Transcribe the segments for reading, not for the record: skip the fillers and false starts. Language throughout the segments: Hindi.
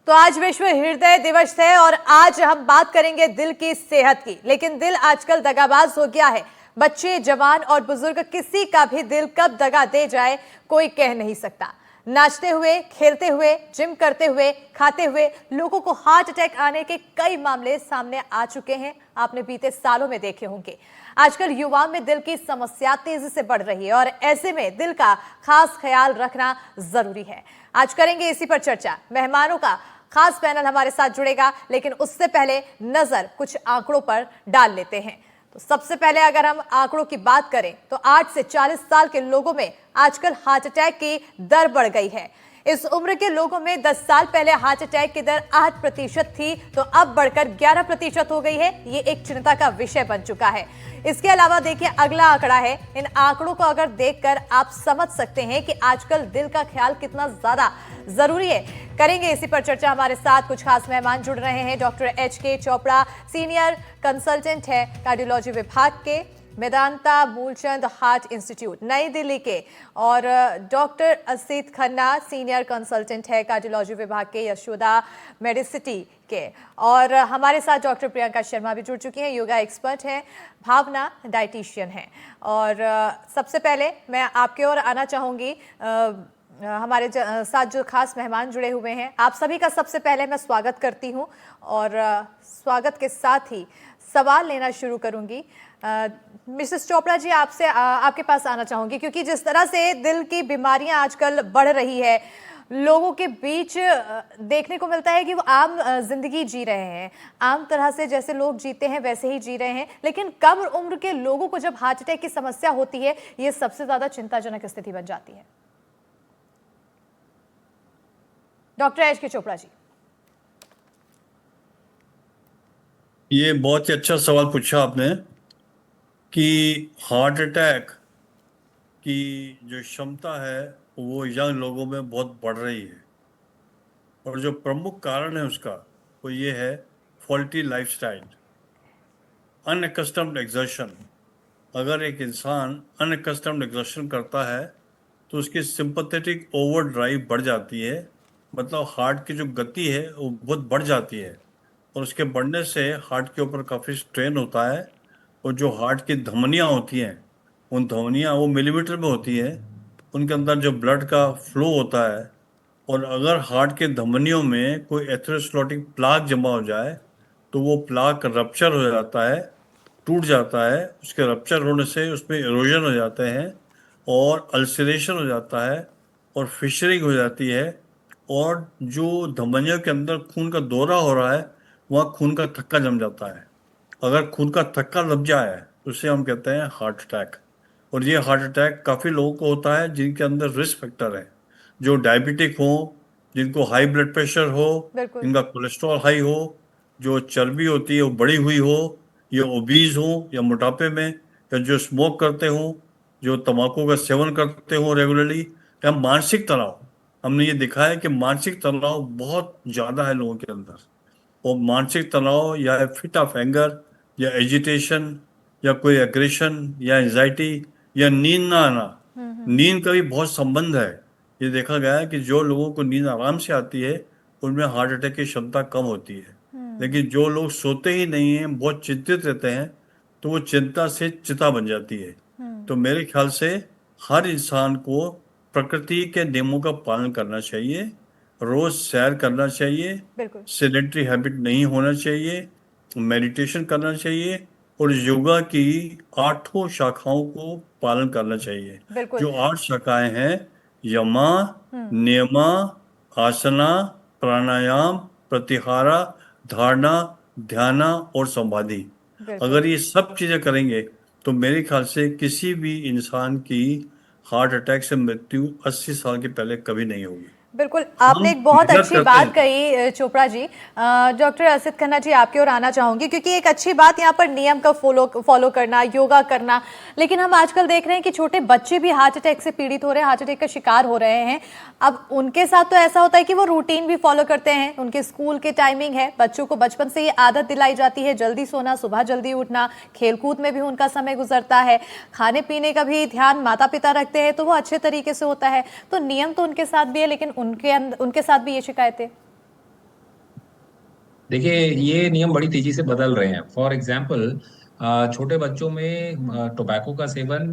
तो आज विश्व हृदय दिवस है और आज हम बात करेंगे दिल की सेहत की। लेकिन दिल आजकल दगाबाज हो गया है। बच्चे, जवान और बुजुर्ग, किसी का भी दिल कब दगा दे जाए कोई कह नहीं सकता। नाचते हुए, खेलते हुए, जिम करते हुए, खाते हुए लोगों को हार्ट अटैक आने के कई मामले सामने आ चुके हैं। आपने बीते सालों में देखे होंगे। आजकल युवाओं में दिल की समस्या तेजी से बढ़ रही है और ऐसे में दिल का खास ख्याल रखना जरूरी है। आज करेंगे इसी पर चर्चा। मेहमानों का खास पैनल हमारे साथ जुड़ेगा, लेकिन उससे पहले नजर कुछ आंकड़ों पर डाल लेते हैं। तो सबसे पहले अगर हम आंकड़ों की बात करें तो 8 से 40 साल के लोगों में आजकल हार्ट अटैक की दर बढ़ गई है। इस उम्र के लोगों में 10 साल पहले हार्ट अटैक की दर 8% थी, तो अब बढ़कर 11% हो गई है। ये एक चिंता का विषय बन चुका है। इसके अलावा देखिए अगला आंकड़ा है। इन आंकड़ों को अगर देखकर आप समझ सकते हैं कि आजकल दिल का ख्याल कितना ज्यादा जरूरी है। करेंगे इसी पर चर्चा। हमारे साथ कुछ खास मेहमान जुड़ रहे हैं। Doctor HK Chopra senior consultant है कार्डियोलॉजी विभाग के मेदांता मूलचंद हार्ट इंस्टीट्यूट नई दिल्ली के, और doctor Asit Khanna senior consultant है कार्डियोलॉजी विभाग के यशोदा मेडिसिटी के, और हमारे साथ डॉक्टर प्रियंका शर्मा भी जुड़ चुकी हैं, योगा एक्सपर्ट हैं, भावना डाइटिशियन हैं। और सबसे पहले मैं आपके ओर आना चाहूँगी। हमारे साथ जो खास मेहमान जुड़े हुए हैं, आप सभी का सबसे पहले मैं स्वागत करती हूं और स्वागत के साथ ही सवाल लेना शुरू करूंगी। मिसेस चोपड़ा जी, आपसे आपके पास आना चाहूंगी, क्योंकि जिस तरह से दिल की बीमारियां आजकल बढ़ रही है, लोगों के बीच देखने को मिलता है कि वो आम जिंदगी जी रहे हैं, आम तरह से जैसे लोग जीते हैं वैसे ही जी रहे हैं, लेकिन कम उम्र के लोगों को जब हार्ट अटैक की समस्या होती है, ये सबसे ज्यादा चिंताजनक स्थिति बन जाती है। Doctor HK Chopra ji. ये बहुत ही अच्छा सवाल पूछा आपने कि हार्ट अटैक की जो क्षमता है वो यंग लोगों में बहुत बढ़ रही है, और जो प्रमुख कारण है उसका वो ये है फॉल्टी लाइफस्टाइल, अनअकस्टम्ड एक्सर्शन। अगर एक इंसान अनअकस्टम्ड एक्सर्शन करता है तो उसकी सिंपैथेटिक ओवरड्राइव बढ़ जाती है, मतलब हार्ट की जो गति है वो बहुत बढ़ जाती है, और उसके बढ़ने से हार्ट के ऊपर काफ़ी स्ट्रेन होता है। और जो हार्ट की धमनियाँ होती हैं, उन धमनियाँ वो मिलीमीटर में होती हैं, उनके अंदर जो ब्लड का फ्लो होता है, और अगर हार्ट के धमनियों में कोई एथेरोस्क्लेरोटिक प्लाक जमा हो जाए तो वो प्लाक रप्चर हो जाता है, टूट जाता है। उसके रप्चर होने से उसमें इरोजन हो जाते हैं और अल्सरेशन हो जाता है और फिशरिंग हो जाती है, और जो धमनियों के अंदर खून का दौरा हो रहा है वहाँ खून का थक्का जम जाता है। अगर खून का थक्का लग जाए तो उसे हम कहते हैं हार्ट अटैक। और ये हार्ट अटैक काफ़ी लोगों को होता है जिनके अंदर रिस्क फैक्टर है, जो डायबिटिक हो, जिनको हाई ब्लड प्रेशर हो, बिल्कुल। जिनका कोलेस्ट्रॉल हाई हो, जो चर्बी होती है वो बढ़ी हुई हो, या ओबीज हो, या मोटापे में, या जो स्मोक करते हो, जो तंबाकू का सेवन करते हो रेगुलरली, या मानसिक तनाव। हमने ये देखा है कि मानसिक तनाव बहुत ज़्यादा है लोगों के अंदर। और मानसिक तनाव या फिट ऑफ एंगर या एजिटेशन या कोई एग्रेशन या एंजाइटी या नींद ना आना, नींद का भी बहुत संबंध है। ये देखा गया है कि जो लोगों को नींद आराम से आती है उनमें हार्ट अटैक की क्षमता कम होती है, लेकिन जो लोग सोते ही नहीं हैं, बहुत चिंतित रहते हैं, तो वो चिंता से चिता बन जाती है। तो मेरे ख्याल से हर इंसान को प्रकृति के नियमों का पालन करना चाहिए, रोज सैर करना चाहिए, बिल्कुल। सेडेंटरी हैबिट नहीं होना चाहिए, मेडिटेशन करना चाहिए, और योगा की 8 शाखाओं को पालन करना चाहिए। बिल्कुल। जो 8 शाखाएं हैं, यमा, नियमा, आसना, प्राणायाम, प्रत्याहारा, धारणा, ध्याना और समाधि। बिल्कुल। अगर ये सब चीजें करेंगे तो मेरे ख्याल से किसी भी इंसान की हार्ट अटैक से मृत्यु 80 साल के पहले कभी नहीं होगी। बिल्कुल, हम आपने एक बहुत मेहनत अच्छी करते बात हैं। कही चोपड़ा जी। डॉक्टर असित खन्ना जी, आपकी ओर आना चाहूंगी, क्योंकि एक अच्छी बात यहाँ पर नियम का फॉलो करना, योगा करना, लेकिन हम आजकल देख रहे हैं कि छोटे बच्चे भी हार्ट अटैक से पीड़ित हो रहे हैं, हार्ट अटैक का शिकार हो रहे हैं। अब उनके साथ तो ऐसा होता है कि वो रूटीन भी फॉलो करते हैं, उनके स्कूल के टाइमिंग है, बच्चों को बचपन से ये आदत दिलाई जाती है जल्दी सोना, सुबह जल्दी उठना, खेलकूद में भी उनका समय गुजरता है, खाने पीने का भी ध्यान माता पिता रखते हैं, तो वो अच्छे तरीके से होता है। तो नियम तो उनके साथ भी है, लेकिन उनके साथ भी ये शिकायतें। देखिए, ये नियम बड़ी तेजी से बदल रहे हैं। फॉर एग्जाम्पल, छोटे बच्चों में टोबैको का सेवन,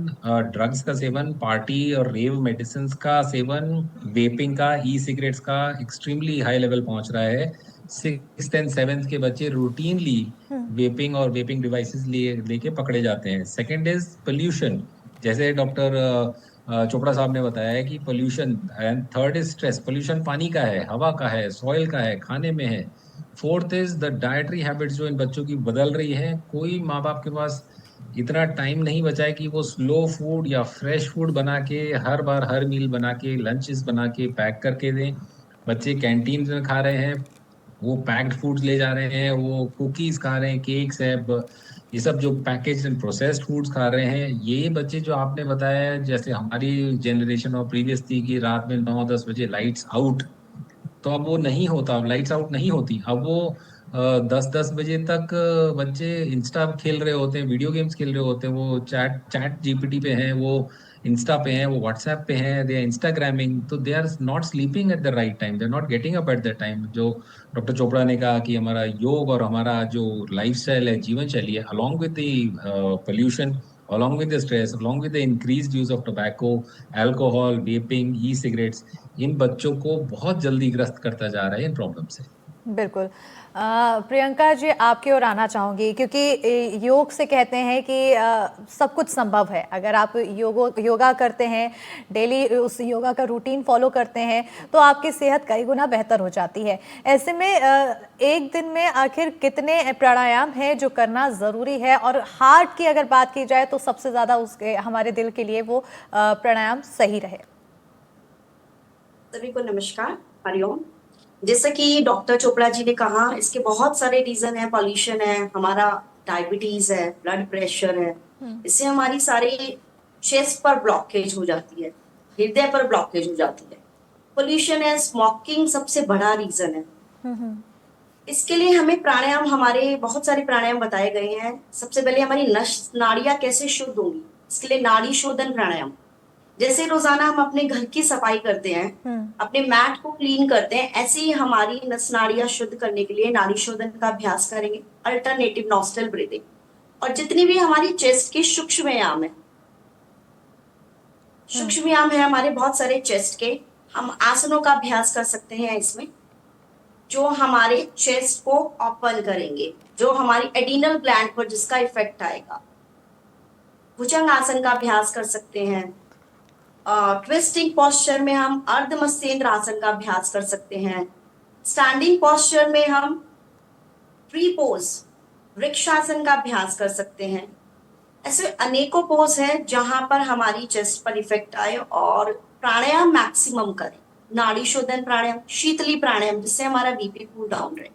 ड्रग्स का सेवन, पार्टी और रेव मेडिसिन का सेवन, वेपिंग का, ई सिगरेट्स का एक्सट्रीमली हाई लेवल पहुंच रहा है। 6th and 7th के बच्चे रूटीनली वेपिंग और वेपिंग डिवाइसेस लेके पकड़े जाते हैं। सेकंड इज पोल्यूशन, जैसे डॉक्टर चोपड़ा साहब ने बताया है कि pollution. And third is stress. Pollution पानी का है, हवा का है, सॉइल का है, खाने में है। Fourth is the dietary habits जो इन बच्चों की बदल रही है। कोई माँ बाप के पास इतना टाइम नहीं बचा है कि वो स्लो फूड या फ्रेश फूड बना के हर बार हर मील बना के लंचेस बना के पैक करके दें। बच्चे कैंटीन में खा रहे हैं, वो पैक्ड फूड्स ले जा रहे हैं, वो कुकीज खा रहे हैं, केक्स है, ये सब जो पैकेज एंड प्रोसेस्ड फूड्स खा रहे हैं। ये बच्चे जो आपने बताया है, जैसे हमारी जनरेशन और प्रीवियस थी कि रात में 9-10 बजे लाइट्स आउट, तो अब वो नहीं होता, अब लाइट्स आउट नहीं होती। अब वो 10-10 बजे तक बच्चे इंस्टा खेल रहे होते हैं, वीडियो गेम्स खेल रहे होते हैं, वो चैट चैट जीपीटी पे हैं, वो इंस्टा पे हैं, वो व्हाट्सएप पे हैं, दे आर इंस्टाग्रामिंग। तो they are not sleeping at the right time, they are not getting up at the time. जो डॉक्टर चोपड़ा ने कहा कि हमारा योग और हमारा जो लाइफस्टाइल है, जीवन शैली है, along with the pollution, along with the stress, along with the increased use of tobacco, alcohol, vaping, e-cigarettes, इन बच्चों को बहुत जल्दी ग्रस्त करता जा रहा है इन प्रॉब्लम से। बिल्कुल। प्रियंका जी, आपकी ओर आना चाहूंगी क्योंकि योग से कहते हैं कि सब कुछ संभव है। अगर आप योगा करते हैं, डेली उस योगा का रूटीन फॉलो करते हैं, तो आपकी सेहत कई गुना बेहतर हो जाती है। ऐसे में एक दिन में आखिर कितने प्राणायाम हैं जो करना ज़रूरी है, और हार्ट की अगर बात की जाए तो सबसे ज़्यादा उसके हमारे दिल के लिए वो प्राणायाम सही रहे? सभी को नमस्कार, हरिओम। जैसा कि डॉक्टर चोपड़ा जी ने कहा, इसके बहुत सारे रीजन है। पॉल्यूशन है, हमारा डायबिटीज है, ब्लड प्रेशर है। इससे हमारी सारी चेस्ट पर ब्लॉकेज हो जाती है, हृदय पर ब्लॉकेज हो जाती है। पोल्यूशन है, स्मोकिंग सबसे बड़ा रीजन है। इसके लिए हमें प्राणायाम, हमारे बहुत सारे प्राणायाम बताए गए हैं। सबसे पहले हमारी नस नाड़ियां कैसे शुद्ध होंगी, इसके लिए नाड़ी शोधन प्राणायाम। जैसे रोजाना हम अपने घर की सफाई करते हैं, अपने मैट को क्लीन करते हैं, ऐसे ही हमारी नस नाड़ियां शुद्ध करने के लिए नाड़ी शोधन का अभ्यास करेंगे, अल्टरनेटिव नॉस्ट्रल ब्रीदिंग। और जितनी भी हमारी चेस्ट की सूक्ष्म व्यायाम है, सूक्ष्म व्यायाम है हमारे बहुत सारे चेस्ट के, हम आसनों का अभ्यास कर सकते हैं इसमें, जो हमारे चेस्ट को ओपन करेंगे, जो हमारी एडिनल ग्लैंड पर जिसका इफेक्ट आएगा। भुजंग आसन का अभ्यास कर सकते हैं। ट्विस्टिंग पोस्चर में हम अर्ध मत्स्येंद्र आसन का अभ्यास कर सकते हैं। स्टैंडिंग पोस्चर में हम ट्री पोज, वृक्षासन का अभ्यास कर सकते हैं। ऐसे अनेकों पोज हैं जहां पर हमारी चेस्ट पर इफेक्ट आए, और प्राणायाम मैक्सिमम करें। नाड़ी शोधन प्राणायाम, शीतली प्राणायाम, जिससे हमारा बीपी कूल डाउन रहे।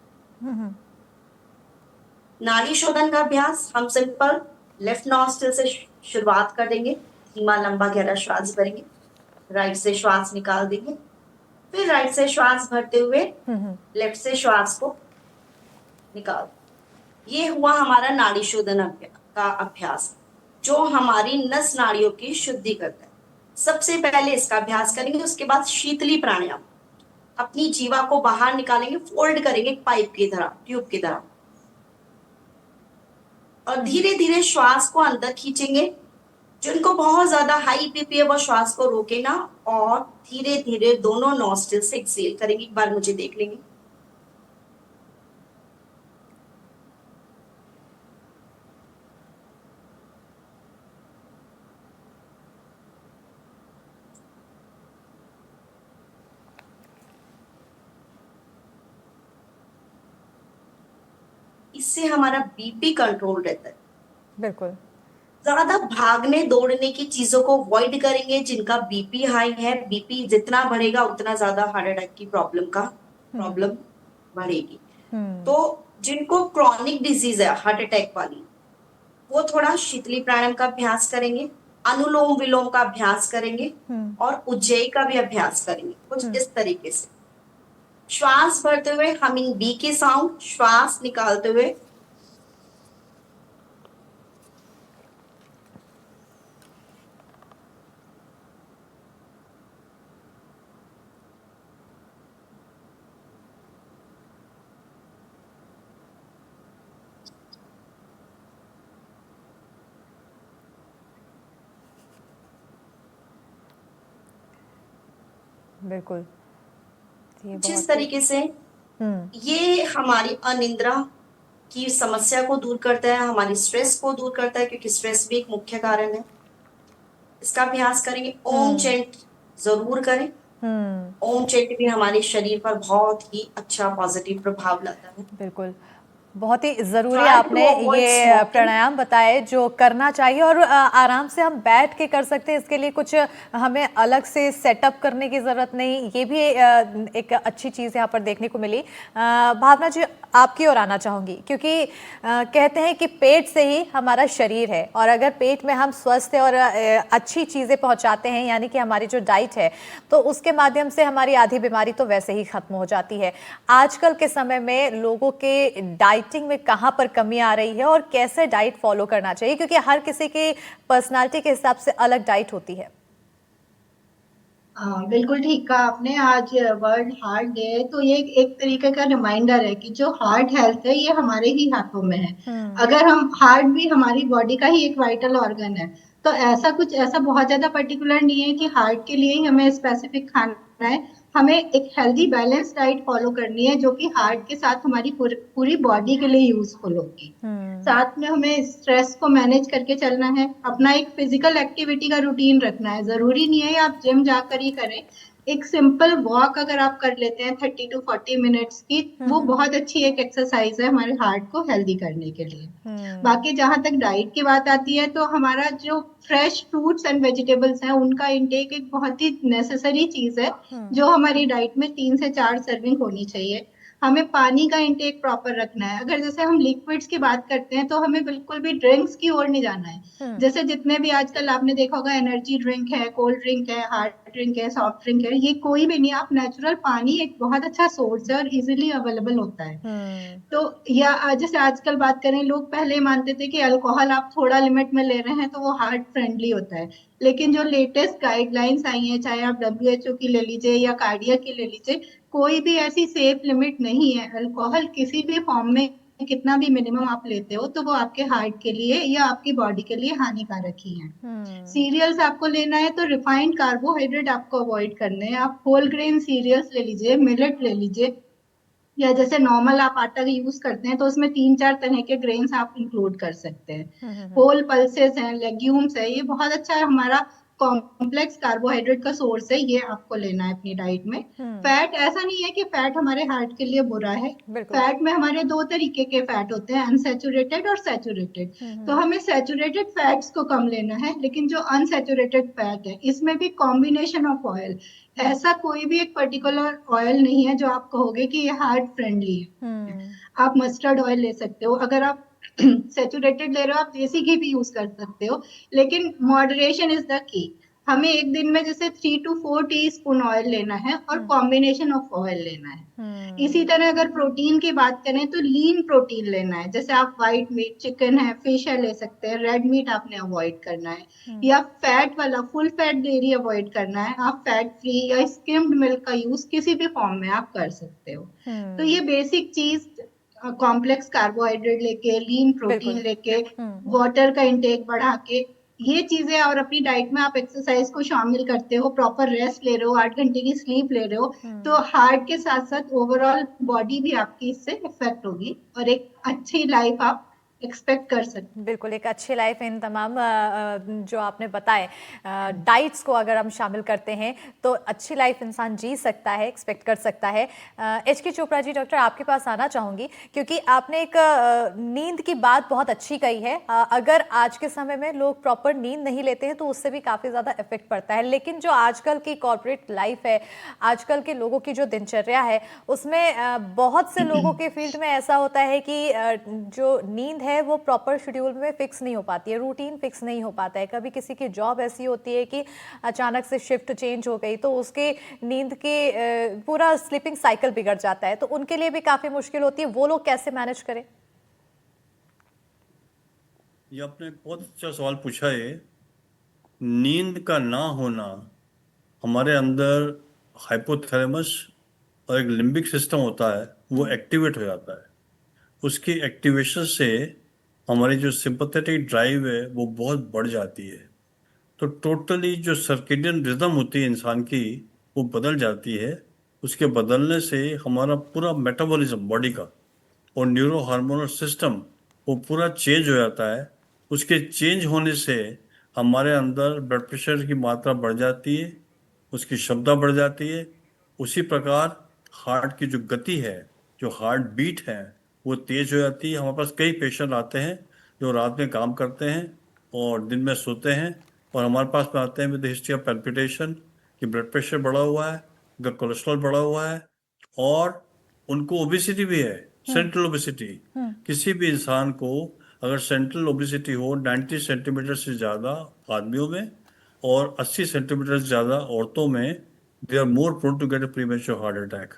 नाड़ी शोधन का अभ्यास हम सिंपल लेफ्ट नॉस्ट्रिल से शुरुआत कर देंगे। धीमा लंबा गहरा श्वास भरेंगे, राइट से श्वास निकाल देंगे, फिर राइट से श्वास भरते हुए लेफ्ट से श्वास को निकाल। ये हुआ हमारा नाड़ी शोधन का अभ्यास, जो हमारी नस नाड़ियों की शुद्धि करता है। सबसे पहले इसका अभ्यास करेंगे, उसके बाद शीतली प्राणायाम। अपनी जीवा को बाहर निकालेंगे, फोल्ड करेंगे पाइप की तरह, ट्यूब की तरह, और धीरे धीरे श्वास को अंदर खींचेंगे। जिनको बहुत ज्यादा हाई बीपी है वो श्वास को रोके ना, और धीरे धीरे दोनों नॉस्ट्रिल से एक्सेल करेंगे। एक बार मुझे देख लेंगे। इससे हमारा बीपी कंट्रोल रहता है। बिल्कुल। ज्यादा भागने दौड़ने की चीजों को अवॉइड करेंगे। जिनका बीपी हाई है, बीपी जितना बढ़ेगा उतना ज्यादा हार्ट अटैक की प्रॉब्लम बढ़ेगी। तो जिनको क्रॉनिक डिजीज है हार्ट अटैक वाली, वो थोड़ा शीतली प्राणायाम का अभ्यास करेंगे, अनुलोम विलोम का अभ्यास करेंगे, और उज्जयी का भी अभ्यास करेंगे। कुछ इस तरीके से श्वास भरते हुए हमिंग बी की साउंड, श्वास निकालते हुए बिल्कुल। ये जिस बहुत ही तरीके से हम्म ये हमारी अनिद्रा की समस्या को दूर करता है, हमारी स्ट्रेस को दूर करता है, क्योंकि स्ट्रेस भी एक मुख्य कारण है। इसका अभ्यास करेंगे। ओम हम्म चैंट जरूर करें। हम्म ओम चैंट भी हमारे शरीर पर बहुत ही अच्छा पॉजिटिव प्रभाव लाता है। बिल्कुल। बहुत ही ज़रूरी ट्राई टू आपने अवॉइड ये स्मोकिंग। प्राणायाम बताए जो करना चाहिए, और आराम से हम बैठ के कर सकते हैं। इसके लिए कुछ हमें अलग से सेटअप करने की ज़रूरत नहीं। ये भी एक अच्छी चीज़ यहाँ पर देखने को मिली। भावना जी, आपकी ओर आना चाहूँगी, क्योंकि कहते हैं कि पेट से ही हमारा शरीर है, और अगर पेट में हम स्वस्थ और अच्छी चीज़ें पहुँचाते हैं, यानी कि हमारी जो डाइट है, तो उसके माध्यम से हमारी आधी बीमारी तो वैसे ही खत्म हो जाती है। आजकल के समय में लोगों के डाइटिंग में कहाँ पर कमी आ रही है और कैसे डाइट फॉलो करना चाहिए, क्योंकि हर किसी की पर्सनालिटी के हिसाब से अलग डाइट होती है। हाँ, बिल्कुल ठीक कहा आपने। आज वर्ल्ड हार्ट डे है, तो ये एक तरीके का रिमाइंडर है कि जो हार्ट हेल्थ है ये हमारे ही हाथों में है। हम्म अगर हम हार्ट भी हमारी बॉडी का ही एक वाइटल ऑर्गन है, तो ऐसा बहुत ज्यादा पर्टिकुलर नहीं है कि हार्ट के लिए ही हमें स्पेसिफिक खाना है। हमें एक हेल्दी बैलेंस डाइट फॉलो करनी है जो कि हार्ट के साथ हमारी पूरी बॉडी के लिए यूजफुल होगी। हम्म साथ में हमें स्ट्रेस को मैनेज करके चलना है। अपना एक फिजिकल एक्टिविटी का रूटीन रखना है। जरूरी नहीं है आप जिम जाकर ही करें। एक सिंपल वॉक अगर आप कर लेते हैं 30 to 40 मिनट्स की, वो हम्म बहुत अच्छी एक एक्सरसाइज है हमारे हार्ट को हेल्दी करने के लिए। हम्म बाकी जहां तक डाइट की बात आती है, तो हमारा जो फ्रेश फ्रूट्स एंड वेजिटेबल्स हैं उनका इंटेक एक बहुत ही नेसेसरी चीज है, हम्म जो हमारी डाइट में 3 से 4 सर्विंग होनी चाहिए। हमें पानी का इंटेक प्रॉपर रखना है। अगर जैसे हम लिक्विड्स की बात करते हैं, तो हमें बिल्कुल भी ड्रिंक्स की ओर नहीं जाना है। हम्म जैसे जितने भी आजकल आपने देखा होगा, एनर्जी ड्रिंक है, कोल्ड ड्रिंक है, हार्ड ड्रिंक है, सॉफ्ट ड्रिंक है, ये कोई भी नहीं। आप नेचुरल पानी एक बहुत अच्छा सोर्स है और इजिली अवेलेबल होता है। हम्म तो या जैसे आजकल बात करें, लोग पहले मानते थे कि अल्कोहल आप थोड़ा लिमिट में ले रहे हैं तो वो हार्ट फ्रेंडली होता है। लेकिन जो लेटेस्ट गाइडलाइंस आई हैं, चाहे आप डब्ल्यूएचओ की ले लीजिए या कार्डिया की ले लीजिए, कोई भी ऐसी सेफ लिमिट नहीं है। अल्कोहल किसी भी फॉर्म में कितना भी मिनिमम आप लेते हो, तो वो आपके हार्ट के लिए या आपकी बॉडी के लिए हानिकारक ही है। हम्म सीरियल्स आपको लेना है तो रिफाइंड कार्बोहाइड्रेट आपको अवॉइड करने हैं। आप होल ग्रेन सीरियल्स ले लीजिए, मिलेट ले लीजिए, या जैसे नॉर्मल आप आटा यूज करते हैं तो उसमें 3-4 तरह के ग्रेन्स आप इंक्लूड कर सकते हैं। हम्म होल पल्सेस हैं, लेग्यूम्स है, ये बहुत अच्छा है हमारा कॉम्प्लेक्स कार्बोहाइड्रेट का सोर्स है, ये आपको लेना है अपनी डाइट में। हम्म फैट, ऐसा नहीं है कि फैट हमारे हार्ट के लिए बुरा है। बिल्कुल। फैट में हमारे 2 तरीके के फैट होते हैं, अनसेचुरेटेड और सैचुरेटेड। तो हम्म हमें सैचुरेटेड फैट्स को कम लेना है, लेकिन जो अनसेचुरेटेड फैट है इसमें भी कॉम्बिनेशन ऑफ ऑयल, हम्म ऐसा कोई भी एक पर्टिकुलर ऑयल नहीं है जो आप कहोगे कि ये हार्ट फ्रेंडली है। हम्म आप मस्टर्ड ऑयल ले सकते हो। अगर आप सेचुरेटेड ले रहे हो, आप देसी घी भी यूज कर सकते हो, लेकिन मॉडरेशन इज द की। हमें एक दिन में जैसे 3 to 4 टीस्पून ऑयल लेना है और हम्म कॉम्बिनेशन ऑफ ऑयल लेना है। इसी हम्म तरह अगर प्रोटीन की बात करें तो लीन प्रोटीन लेना है। जैसे आप व्हाइट मीट, चिकन है, फिश है ले सकते हैं। रेड मीट आपने अवॉइड करना है। हम्म या फैट वाला फुल फैट डेयरी अवॉइड करना है। आप फैट फ्री या स्किम्ड मिल्क का यूज किसी भी फॉर्म में आप कर सकते हो। तो ये हम्म बेसिक चीज, कॉम्प्लेक्स कार्बोहाइड्रेट लेके, लीन प्रोटीन बिल्कुल। लेके, हम्म वाटर का इंटेक बढ़ा के, ये चीजें, और अपनी डाइट में आप एक्सरसाइज को शामिल करते हो, प्रॉपर रेस्ट ले रहे हो, 8 घंटे की स्लीप ले रहे हो, तो हम्म हार्ट के साथ साथ ओवरऑल बॉडी भी आपकी इससे इफेक्ट होगी और एक अच्छी लाइफ आप एक्सपेक्ट कर सकते बिल्कुल, एक अच्छी लाइफ इन तमाम जो आपने बताए डाइट्स को अगर हम शामिल करते हैं तो अच्छी लाइफ इंसान जी सकता है, एक्सपेक्ट कर सकता है। एच के चोपड़ा जी, डॉक्टर आपके पास आना चाहूँगी, क्योंकि आपने एक नींद की बात बहुत अच्छी कही है। अगर आज के समय में लोग प्रॉपर नींद नहीं लेते हैं तो उससे भी काफ़ी ज़्यादा इफेक्ट पड़ता है। लेकिन जो आजकल की कॉर्पोरेट लाइफ है, आजकल के लोगों की जो दिनचर्या है, उसमें बहुत से लोगों के फील्ड में ऐसा होता है कि जो नींद है वो प्रॉपर शेड्यूल में फिक्स नहीं हो पाती है, रूटीन फिक्स नहीं हो पाता है। कभी किसी की जॉब ऐसी होती है कि अचानक से शिफ्ट चेंज हो गई तो उसके नींद के पूरा स्लीपिंग साइकिल बिगड़ जाता है, तो उनके लिए भी काफ़ी मुश्किल होती है। वो लोग कैसे मैनेज करें? ये आपने बहुत अच्छा सवाल पूछा है। नींद का ना होना, हमारे अंदर हाइपोथैलेमस और एक लिम्बिक सिस्टम होता है, वो एक्टिवेट हो जाता है। उसकी एक्टिवेशन से हमारी जो सिंपैथेटिक ड्राइव है वो बहुत बढ़ जाती है। तो टोटली जो सर्केडियन रिदम होती है इंसान की, वो बदल जाती है। उसके बदलने से हमारा पूरा मेटाबॉलिज्म बॉडी का और न्यूरो हार्मोनल सिस्टम वो पूरा चेंज हो जाता है। उसके चेंज होने से हमारे अंदर ब्लड प्रेशर की मात्रा बढ़ जाती है, उसकी क्षमता बढ़ जाती है। उसी प्रकार हार्ट की जो गति है, जो हार्ट बीट है, वो तेज हो जाती है। हमारे पास कई पेशेंट आते हैं जो रात में काम करते हैं और दिन में सोते हैं, और हमारे पास में आते हैं विद हिस्ट्री ऑफ पैल्पिटेशन, कि ब्लड प्रेशर बढ़ा हुआ है, उनका कोलेस्ट्रॉल बढ़ा हुआ है, और उनको ओबेसिटी भी है, सेंट्रल ओबेसिटी। किसी भी इंसान को अगर सेंट्रल ओबेसिटी हो 90 सेंटीमीटर से ज़्यादा आदमियों में और 80 सेंटीमीटर से ज़्यादा औरतों में, they are more prone to get a premature heart attack.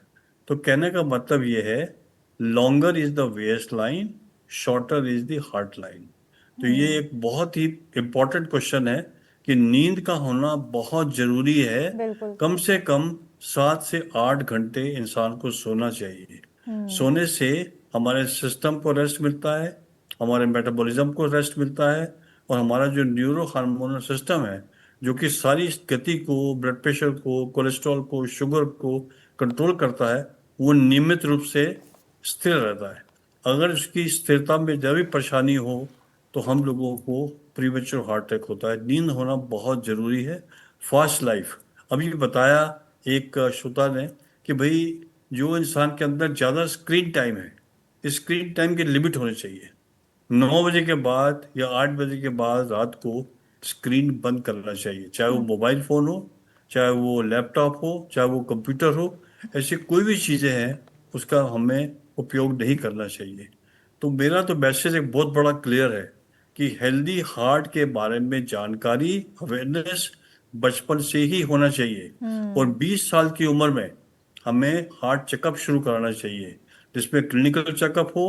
तो कहने का मतलब ये है, longer is the waist line, shorter is the heart line. तो ये एक बहुत ही इम्पोर्टेंट क्वेश्चन है कि नींद का होना बहुत जरूरी है। बिल्कुल। कम से कम 7 से 8 घंटे इंसान को सोना चाहिए। सोने से हमारे सिस्टम को रेस्ट मिलता है, हमारे मेटाबॉलिज्म को रेस्ट मिलता है, और हमारा जो न्यूरो हार्मोनल सिस्टम है, जो कि सारी इस गति को, ब्लड प्रेशर को, कोलेस्ट्रॉल को, शुगर को कंट्रोल करता है, वो नियमित रूप से स्थिर रहता है। अगर उसकी स्थिरता में जब भी परेशानी हो तो हम लोगों को प्रीमेच्योर हार्ट अटैक होता है। नींद होना बहुत जरूरी है। फास्ट लाइफ, अभी बताया एक श्रोता ने कि भाई जो इंसान के अंदर ज़्यादा स्क्रीन टाइम है, स्क्रीन टाइम की लिमिट होनी चाहिए। 9 बजे के बाद या 8 बजे के बाद रात को स्क्रीन बंद करना चाहिए, चाहे वो मोबाइल फ़ोन हो, चाहे वो लैपटॉप हो, चाहे वो कंप्यूटर हो। ऐसी कोई भी चीज़ें हैं उसका हमें उपयोग नहीं करना चाहिए। तो मेरा तो मैसेज एक बहुत बड़ा क्लियर है कि हेल्दी हार्ट के बारे में जानकारी, अवेयरनेस बचपन से ही होना चाहिए, और 20 साल की उम्र में हमें हार्ट चेकअप शुरू कराना चाहिए, जिसमें क्लिनिकल चेकअप हो,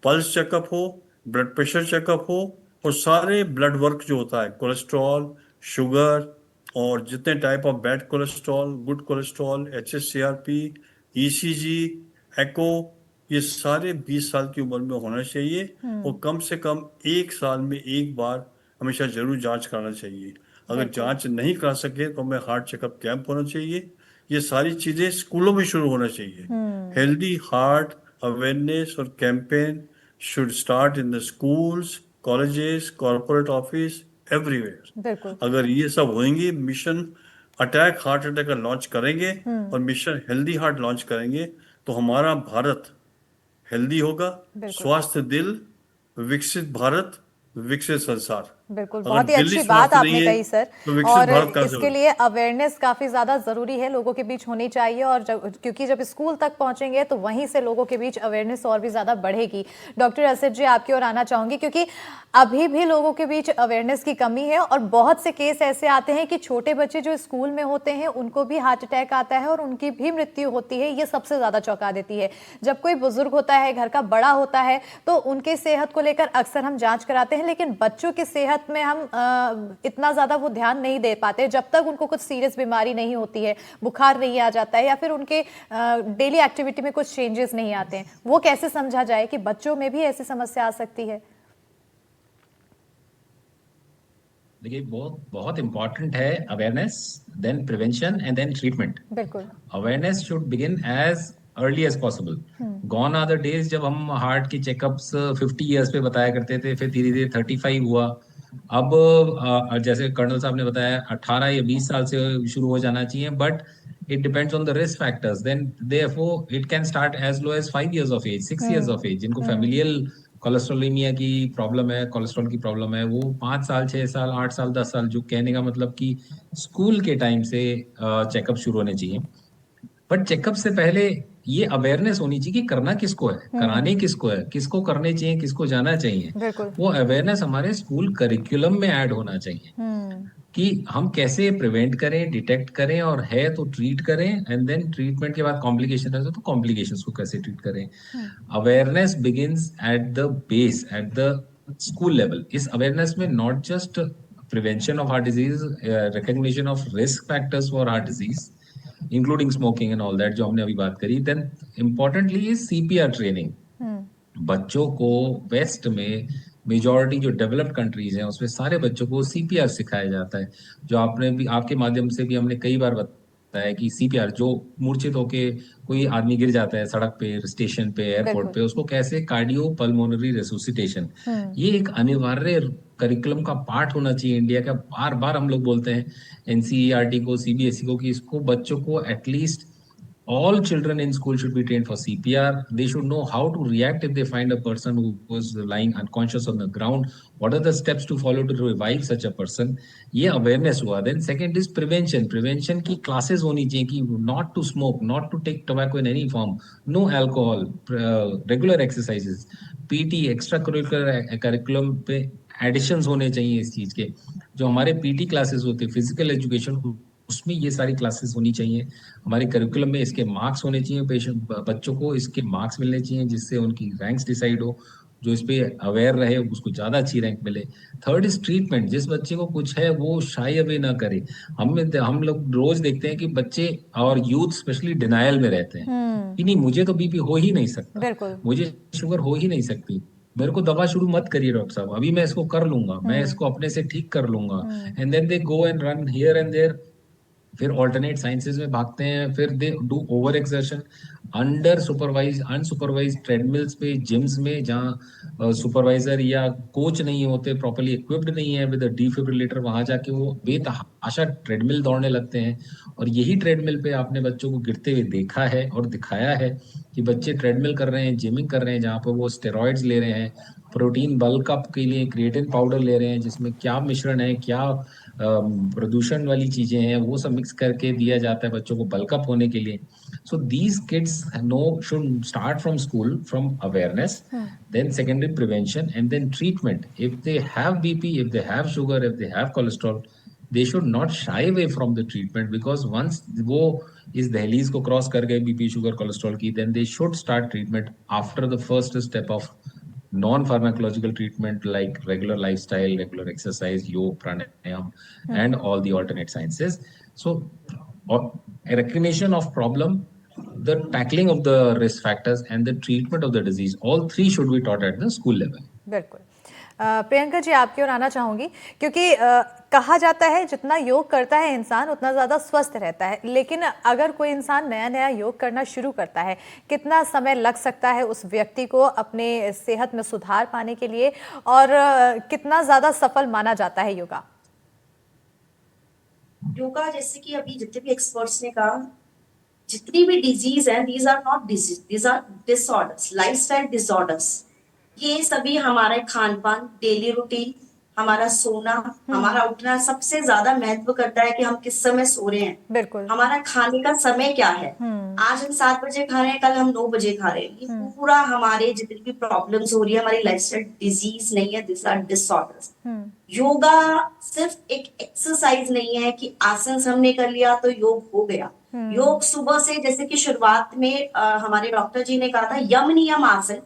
पल्स चेकअप हो, ब्लड प्रेशर चेकअप हो, और सारे ब्लड वर्क जो होता है, कोलेस्ट्रॉल, शुगर, और जितने type of bad cholesterol, good cholesterol, HSCRP, ECG, एको, ये सारे 20 साल की उम्र में होना चाहिए। और कम से कम 1 साल में एक बार हमेशा जरूर जांच कराना चाहिए। अगर बिल्कुल। जांच नहीं करा सके तो हमें हार्ट चेकअप कैंप होना चाहिए। ये सारी चीजें स्कूलों में शुरू होना चाहिए। हेल्दी हार्ट अवेयरनेस और campaign should start in the schools, colleges, corporate office, everywhere. बिल्कुल। अगर ये सब होंगे, मिशन अटैक हार्ट अटैक का लॉन्च करेंगे और मिशन हेल्दी हार्ट लॉन्च करेंगे, तो हमारा भारत हेल्दी होगा। बिल्कुल। स्वास्थ्य दिल, विकसित भारत, विकसित संसार। बिल्कुल, अगर बहुत ही दिल्ली अच्छी बात स्वस्थ नहीं आपने है कही सर। तो विकसित और भारत कहाँ से इसके होगा? लिए अवेयरनेस काफ़ी ज़्यादा ज़रूरी है, लोगों के बीच होनी चाहिए। और क्योंकि जब स्कूल तक पहुंचेंगे तो वहीं से लोगों के बीच अवेयरनेस और भी ज़्यादा बढ़ेगी। डॉक्टर असद जी, आपकी ओर आना चाहूँगी, क्योंकि अभी भी लोगों के बीच अवेयरनेस की कमी है, और बहुत से केस ऐसे आते हैं कि छोटे बच्चे जो स्कूल में होते हैं उनको भी हार्ट अटैक आता है और उनकी भी मृत्यु होती है। ये सबसे ज़्यादा चौंका देती है। जब कोई बुजुर्ग होता है, घर का बड़ा होता है, तो उनके सेहत को लेकर अक्सर हम जांच कराते हैं, लेकिन बच्चों की सेहत में हम इतना ज्यादा वो ध्यान नहीं दे पाते जब तक उनको कुछ सीरियस बीमारी नहीं होती है, बुखार नहीं आ जाता है, या फिर उनके डेली एक्टिविटी में कुछ चेंजेस नहीं आते हैं। वो कैसे समझा जाए कि बच्चों में भी ऐसी समस्या आ सकती है? देखिए, बहुत बहुत इंपॉर्टेंट है awareness, then prevention and then treatment. बिल्कुल। Awareness should begin as early as possible. Gone are the days जब हम हार्ट की चेकअप्स 50 ईयर्स पे बताया करते थे, फिर धीरे धीरे 35 हुआ। अब जैसे कर्नल साहब ने बताया 18 या 20 साल से शुरू हो जाना चाहिए, but it depends on the risk factors. Then therefore it can start as low as 5 years of age, 6 years of age. जिनको फैमिलियल कोलेस्ट्रोलीमिया की प्रॉब्लम है, कोलेस्ट्रॉल की प्रॉब्लम है, वो 5 साल, 6 साल, 8 साल, 10 साल, जो कहने का मतलब कि स्कूल के टाइम से चेकअप शुरू होने चाहिए। बट चेकअप से पहले ये अवेयरनेस होनी चाहिए कि करना किसको है, कराने किसको है, किसको करने चाहिए, किसको जाना चाहिए। बिल्कुल। वो अवेयरनेस हमारे स्कूल करिकुलम में ऐड होना चाहिए कि हम कैसे प्रिवेंट करें, डिटेक्ट करें, और है तो ट्रीट करें, एंड देन ट्रीटमेंट के बाद कॉम्प्लिकेशन रहते तो कॉम्प्लिकेशंस को कैसे ट्रीट करें। Awareness begins at the base, at the school level. इस अवेयरनेस में not just prevention of heart disease, recognition of risk factors for heart disease including smoking and all that, जो हमने अभी बात करी। Then importantly is CPR training. बच्चों को वेस्ट में मेजॉरिटी जो डेवलप्ड कंट्रीज हैं उसमें सारे बच्चों को CPR सिखाया जाता है, जो आपने भी, आपके माध्यम से भी हमने कई बार है कि सीपीआर, जो मूर्छित होके कोई आदमी गिर जाता है सड़क पे, स्टेशन पे, एयरपोर्ट पे, उसको कैसे कार्डियो पल्मोनरी रेसुसिटेशन, ये एक अनिवार्य करिकुलम का पार्ट होना चाहिए इंडिया का। बार बार हम लोग बोलते हैं एनसीईआरटी को, सीबीएसई को, कि इसको बच्चों को at least all children in school should be trained for CPR. They should know how to react if they find a person who was lying unconscious on the ground. What are the steps to follow to revive such a person? ये awareness हुआ. Then second is prevention. Prevention की classes होनी चाहिए कि not to smoke, not to take tobacco in any form, no alcohol, regular exercises, PT, extra curricular curriculum पे एडिशंस होने चाहिए इस चीज के। जो हमारे पीटी क्लासेस होते हैं, फिजिकल एजुकेशन, उसमें ये सारी क्लासेस होनी चाहिए। हमारे करिकुलम में इसके मार्क्स होने चाहिए, पेशेंट बच्चों को इसके मार्क्स मिलने चाहिए जिससे उनकी रैंक्स डिसाइड हो, जो इस पे अवेयर रहे उसको ज्यादा अच्छी रैंक मिले। Third is treatment. जिस बच्चे को कुछ है वो शाई अवे ना करे। हम लोग रोज देखते हैं कि बच्चे और यूथ स्पेशली डिनायल में रहते हैं कि नहीं, मुझे तो बीपी हो ही नहीं सकता, बिल्कुल। मुझे शुगर हो ही नहीं सकती, मेरे को दवा शुरू मत करिए डॉक्टर साहब, अभी मैं इसको कर लूंगा, मैं इसको अपने से ठीक कर लूंगा। And then they go and run here and there, फिर ऑल्टरनेट साइंसेज में भागते हैं, फिर they do over exertion under supervise unsupervise treadmills पे, जिम्स में जहाँ सुपरवाइजर या कोच नहीं होते, प्रॉपर्ली इक्विप्ड नहीं है विद डिफिब्रिलेटर, वहां जाके वो बेतहाशा ट्रेडमिल दौड़ने लगते हैं। और यही ट्रेडमिल पे आपने बच्चों को गिरते हुए देखा है और दिखाया है कि बच्चे ट्रेडमिल कर रहे हैं, जिमिंग कर रहे हैं, जहाँ पर वो स्टेरॉइड्स ले रहे हैं, प्रोटीन बल्क अप के लिए क्रिएटिन पाउडर ले रहे हैं, जिसमें क्या मिश्रण है, क्या प्रदूषण वाली चीजें हैं, वो सब मिक्स करके दिया जाता है बच्चों को बल्कअप होने के लिए। So these kids know should start from school, from awareness, then secondary prevention, and then treatment. If they have BP, if they have sugar, if they have cholesterol, they should not shy away from the treatment, because once वो इस दहलीज को क्रॉस कर गए बीपी, शुगर, कोलेस्ट्रॉल की, then they should start treatment after the first step of non-pharmacological treatment like regular lifestyle, regular exercise, yoga, pranayam, and all the alternate sciences. So, a recognition of problem, the tackling of the risk factors, and the treatment of the disease, all three should be taught at the school level. बिल्कुल। प्रियंका जी, आपकी ओर आना चाहूंगी, क्योंकि कहा जाता है जितना योग करता है इंसान उतना ज़्यादा स्वस्थ रहता है, लेकिन अगर कोई इंसान नया नया योग करना शुरू करता है, कितना समय लग सकता है उस व्यक्ति को अपने सेहत में सुधार पाने के लिए, और कितना ज़्यादा सफल माना जाता है योगा? योगा, जैसे कि अभी जितने भी एक्सपर्ट्स ने कहा, जितनी भी डिजीज है, these are not disease, these are disorders, lifestyle disorders. ये सभी हमारे खान पान, डेली रूटीन, हमारा सोना, हमारा उठना सबसे ज्यादा महत्व करता है कि हम किस समय सो रहे हैं। बिल्कुल। हमारा खाने का समय क्या है। आज हम 7 बजे खा रहे हैं, कल हम 9 बजे खा रहे हैं। ये पूरा हमारे जितनी भी प्रॉब्लम्स हो रही है, हमारी लाइफस्टाइल डिजीज नहीं है, दिस आर डिसऑर्डर्स। योगा सिर्फ एक एक्सरसाइज नहीं है कि आसन हमने कर लिया तो योग हो गया। योग सुबह से, जैसे कि शुरुआत में हमारे डॉक्टर जी ने कहा था, यम नियम आसन,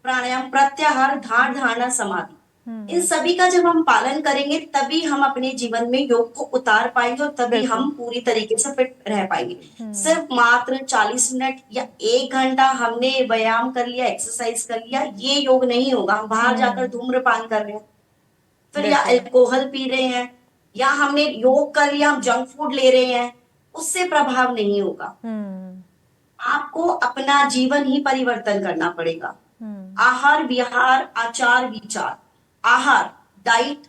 प्राणायाम, प्रत्याहार, ध्यान, धारणा, समाधि, इन सभी का जब हम पालन करेंगे तभी हम अपने जीवन में योग को उतार पाएंगे और तभी हम पूरी तरीके से फिट रह पाएंगे। सिर्फ मात्र 40 मिनट या 1 घंटा हमने व्यायाम कर लिया, एक्सरसाइज कर लिया, ये योग नहीं होगा। हम बाहर जाकर धूम्रपान कर रहे हैं, फिर या अल्कोहल पी रहे हैं, या हमने योग कर लिया, हम जंक फूड ले रहे हैं, उससे प्रभाव नहीं होगा। आपको अपना जीवन ही परिवर्तन करना पड़ेगा। आहार, विहार, आचार, विचार, आहार, डाइट,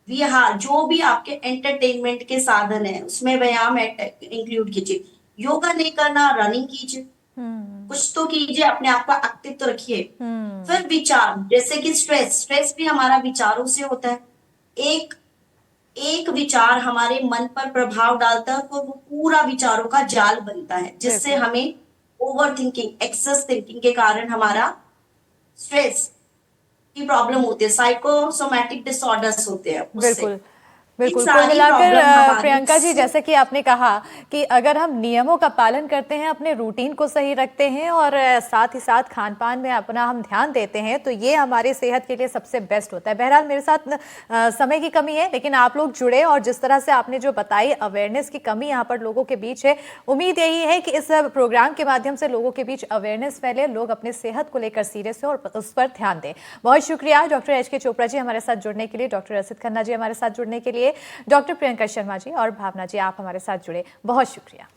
विहार, जो भी आपके एंटरटेनमेंट के साधन है उसमें व्यायाम इंक्लूड कीजिए। योगा नहीं करना, रनिंग कीजिए, कुछ तो कीजिए, अपने आप को एक्टिव तो रखिए। फिर विचार, जैसे कि स्ट्रेस भी हमारा विचारों से होता है। एक विचार हमारे मन पर प्रभाव डालता है तो वो पूरा विचारों का जाल बनता है, जिससे हमें ओवर थिंकिंग, एक्सेस थिंकिंग के कारण हमारा स्ट्रेस की प्रॉब्लम होती है, साइकोसोमैटिक डिसऑर्डर्स होते हैं उससे। बिल्कुल बिल्कुल। कुल मिलाकर प्रियंका जी, जैसे कि आपने कहा कि अगर हम नियमों का पालन करते हैं, अपने रूटीन को सही रखते हैं और साथ ही साथ खान पान में अपना हम ध्यान देते हैं, तो ये हमारी सेहत के लिए सबसे बेस्ट होता है। बहरहाल मेरे साथ समय की कमी है, लेकिन आप लोग जुड़े और जिस तरह से आपने जो बताई, अवेयरनेस की कमी यहाँ पर लोगों के बीच है। उम्मीद यही है कि इस प्रोग्राम के माध्यम से लोगों के बीच अवेयरनेस फैले, लोग अपने सेहत को लेकर सीरियस हो और उस पर ध्यान दें। बहुत शुक्रिया डॉक्टर HK चोपड़ा जी हमारे साथ जुड़ने के लिए, डॉक्टर रसिद खन्ना जी हमारे साथ जुड़ने के लिए, डॉक्टर प्रियंका शर्मा जी और भावना जी आप हमारे साथ जुड़े, बहुत शुक्रिया।